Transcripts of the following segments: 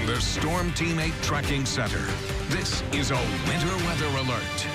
From the Storm Team 8 Tracking Center, this is a winter weather alert.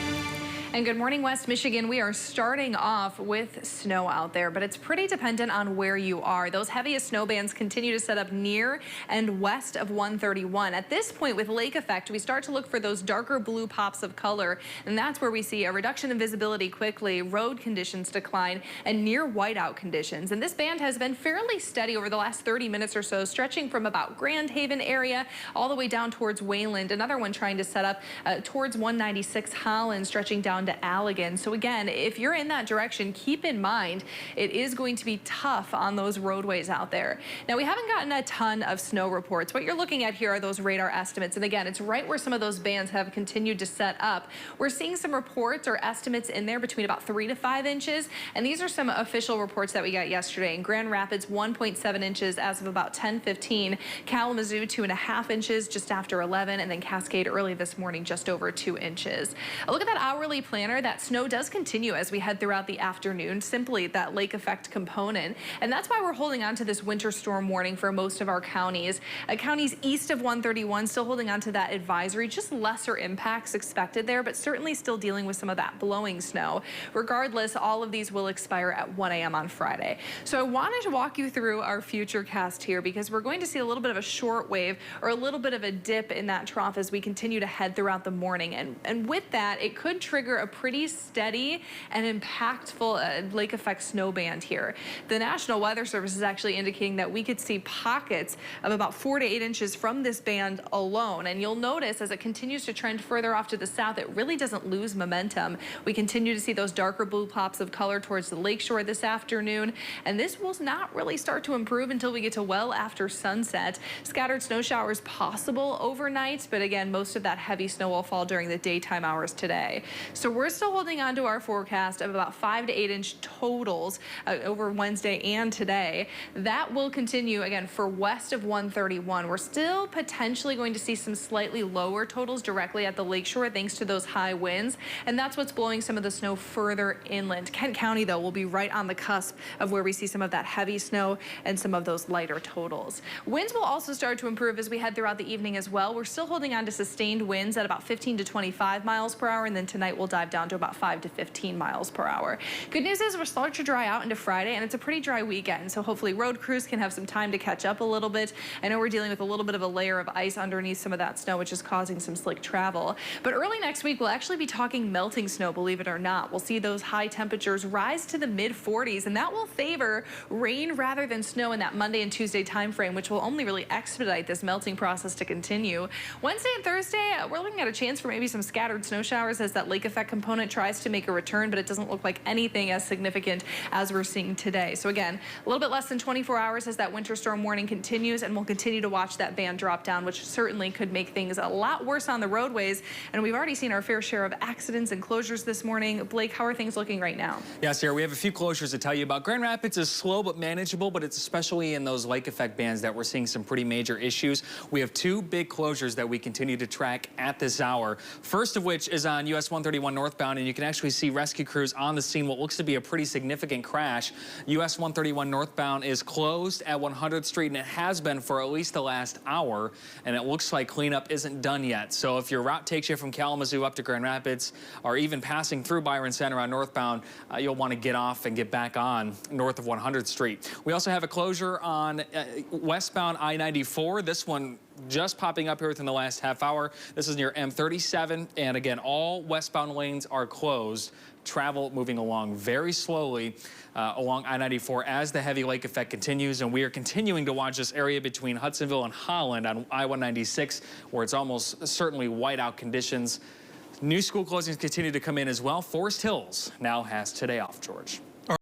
And good morning, West Michigan. We are starting off with snow out there, but it's pretty dependent on where you are. Those heaviest snow bands continue to set up near and west of 131. At this point, with lake effect, we start to look for those darker blue pops of color, and that's where we see a reduction in visibility quickly, road conditions decline, and near whiteout conditions. And this band has been fairly steady over the last 30 minutes or so, stretching from about Grand Haven area all the way down towards Wayland. Another one trying to set up towards 196 Holland, stretching down to Allegan. So again, if you're in that direction, keep in mind it is going to be tough on those roadways out there. Now, we haven't gotten a ton of snow reports. What you're looking at here are those radar estimates. And again, it's right where some of those bands have continued to set up. We're seeing some reports or estimates in there between about 3 to 5 inches. And these are some official reports that we got yesterday. In Grand Rapids, 1.7 inches as of about 10:15. Kalamazoo, 2.5 inches just after 11. And then Cascade early this morning, just over 2 inches. A look at that hourly planner. That snow does continue as we head throughout the afternoon, simply that lake effect component. And that's why we're holding on to this winter storm warning for most of our counties. Counties east of 131 still holding on to that advisory, just lesser impacts expected there, but certainly still dealing with some of that blowing snow. Regardless, all of these will expire at 1 a.m. on Friday. So I wanted to walk you through our future cast here because we're going to see a little bit of a short wave or a little bit of a dip in that trough as we continue to head throughout the morning. And with that, it could trigger a pretty steady and impactful lake effect snow band here. The National Weather Service is actually indicating that we could see pockets of about 4 to 8 inches from this band alone. And you'll notice as it continues to trend further off to the south, it really doesn't lose momentum. We continue to see those darker blue pops of color towards the lakeshore this afternoon. And this will not really start to improve until we get to well after sunset. Scattered snow showers possible overnight, but again, most of that heavy snow will fall during the daytime hours today. So we're still holding on to our forecast of about 5 to 8 inch totals over Wednesday and today. That will continue again for west of 131. We're still potentially going to see some slightly lower totals directly at the lakeshore thanks to those high winds, and that's what's blowing some of the snow further inland. Kent County, though, will be right on the cusp of where we see some of that heavy snow and some of those lighter totals. Winds will also start to improve as we head throughout the evening as well. We're still holding on to sustained winds at about 15 to 25 miles per hour, and then tonight we'll dive down to about 5 to 15 miles per hour. Good news is we're starting to dry out into Friday, and it's a pretty dry weekend, so hopefully road crews can have some time to catch up a little bit. I know we're dealing with a little bit of a layer of ice underneath some of that snow, which is causing some slick travel. But early next week, we'll actually be talking melting snow, believe it or not. We'll see those high temperatures rise to the mid-40s, and that will favor rain rather than snow in that Monday and Tuesday time frame, which will only really expedite this melting process to continue. Wednesday and Thursday, we're looking at a chance for maybe some scattered snow showers as that lake effect component tries to make a return, but it doesn't look like anything as significant as we're seeing today. So again, a little bit less than 24 hours as that winter storm warning continues, and we'll continue to watch that band drop down, which certainly could make things a lot worse on the roadways. And we've already seen our fair share of accidents and closures this morning. Blake, how are things looking right now? Yeah, Sarah, we have a few closures to tell you about. Grand Rapids is slow but manageable, but it's especially in those lake effect bands that we're seeing some pretty major issues. We have 2 big closures that we continue to track at this hour. First of which is on US 131 northbound, and you can actually see rescue crews on the scene. What looks to be a pretty significant crash. US 131 northbound is closed at 100th Street, and it has been for at least the last hour, and it looks like cleanup isn't done yet. So if your route takes you from Kalamazoo up to Grand Rapids, or even passing through Byron Center on northbound, you'll want to get off and get back on north of 100th Street. We also have a closure on westbound I-94. This one just popping up here within the last half hour. This is near M37, and again, all westbound lanes are closed. Travel moving along very slowly along I-94 as the heavy lake effect continues, and we are continuing to watch this area between Hudsonville and Holland on I-196, where it's almost certainly whiteout conditions. New school closings continue to come in as well. Forest Hills now has today off, George.